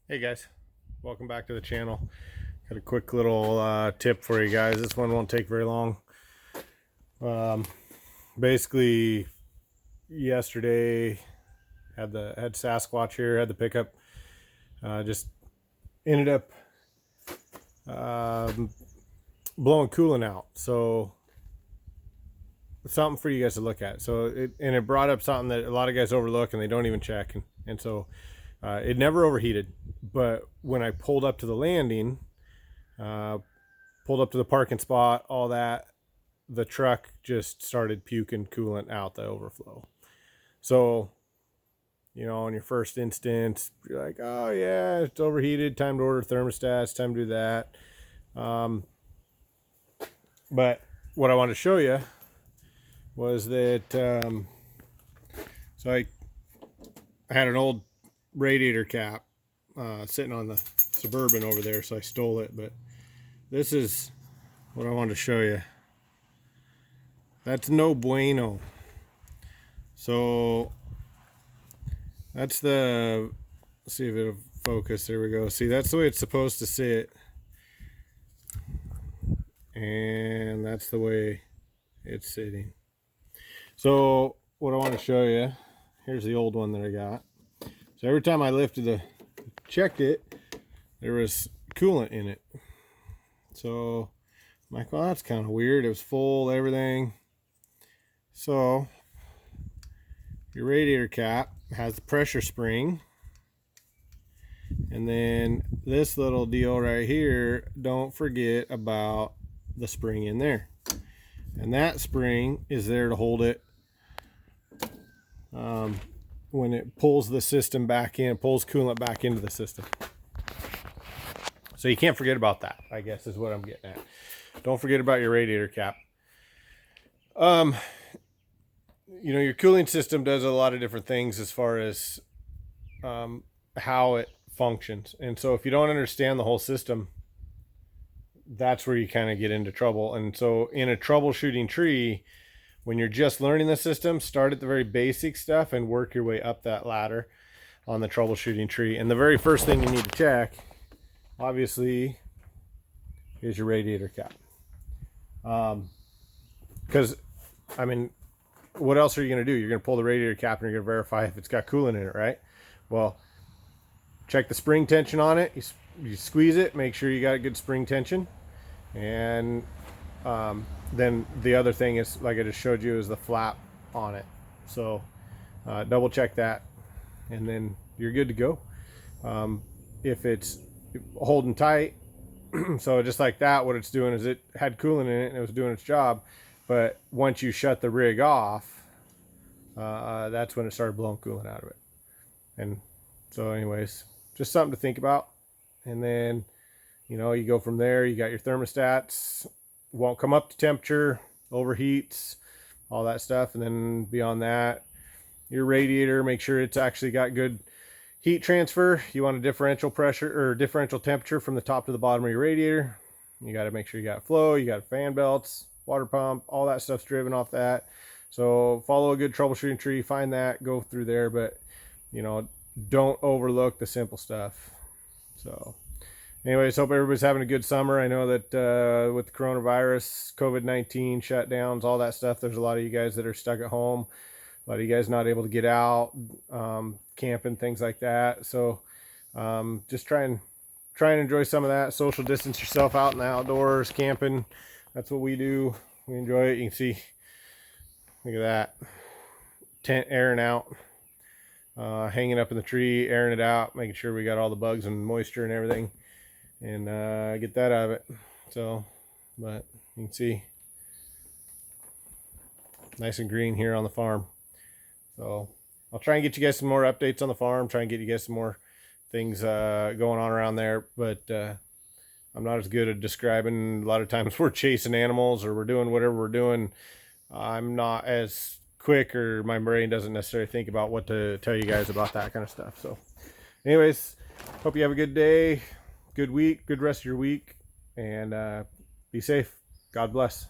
Hey guys, welcome back to the channel. Got a quick little tip for you guys. This one won't take very long. Basically, yesterday had Sasquatch here, had the pickup. Just ended up blowing coolant out. So something for you guys to look at. So it brought up something that a lot of guys overlook and they don't even check. And so it never overheated. But when I pulled up to the landing, pulled up to the parking spot, all that, the truck just started puking coolant out the overflow. So, you know, in your first instance, you're like, oh yeah, it's overheated, time to order thermostats, time to do that. But what I wanted to show you was that, so I had an old radiator cap sitting on the Suburban over there, so I stole it. But this is what I wanted to show you. That's no bueno. So that's the, let's see if it'll focus. There we go. See, that's the way it's supposed to sit, and that's the way it's sitting. So what I want to show you, here's the old one that I got. So every time I checked it, there was coolant in it. So I'm like, well, that's kind of weird. It was full, everything. So your radiator cap has the pressure spring. And then this little deal right here, don't forget about the spring in there. And that spring is there to hold it when it pulls the system back in, pulls coolant back into the system. So you can't forget about that, I guess is what I'm getting at. Don't forget about your radiator cap. You know, your cooling system does a lot of different things as far as how it functions. And so if you don't understand the whole system, that's where you kind of get into trouble. And so in a troubleshooting tree, when you're just learning the system, start at the very basic stuff and work your way up that ladder on the troubleshooting tree. And the very first thing you need to check, obviously, is your radiator cap. Because, I mean, what else are you going to do? You're going to pull the radiator cap and you're going to verify if it's got coolant in it, right? Well, check the spring tension on it. You squeeze it, make sure you got a good spring tension. And then the other thing is, like I just showed you, is the flap on it. So double check that, and then you're good to go. If it's holding tight, so just like that, what it's doing is it had coolant in it and it was doing its job. But once you shut the rig off, that's when it started blowing coolant out of it. And so anyways, just something to think about. And then, you know, you go from there. You got your thermostats, won't come up to temperature, overheats, all that stuff. And then beyond that, your radiator, make sure it's actually got good heat transfer. You want a differential pressure or differential temperature from the top to the bottom of your radiator. You got to make sure you got flow, you got fan belts, water pump, all that stuff's driven off that. So follow a good troubleshooting tree, find that, go through there, but you know, don't overlook the simple stuff. So anyways, hope everybody's having a good summer. I know that with the coronavirus, COVID-19 shutdowns, all that stuff, there's a lot of you guys that are stuck at home. A lot of you guys not able to get out, camping, things like that. So just try and enjoy some of that. Social distance yourself out in the outdoors, camping. That's what we do. We enjoy it. You can see, look at that. Tent airing out. Hanging up in the tree, airing it out, making sure we got all the bugs and moisture and everything. And get that out of it. So, but you can see, nice and green here on the farm. So I'll try and get you guys some more updates on the farm, try and get you guys some more things going on around there. But I'm not as good at describing. A lot of times we're chasing animals or we're doing whatever we're doing. I'm not as quick, or my brain doesn't necessarily think about what to tell you guys about that kind of stuff. So anyways, hope you have a good day, good week, good rest of your week, and be safe. God bless.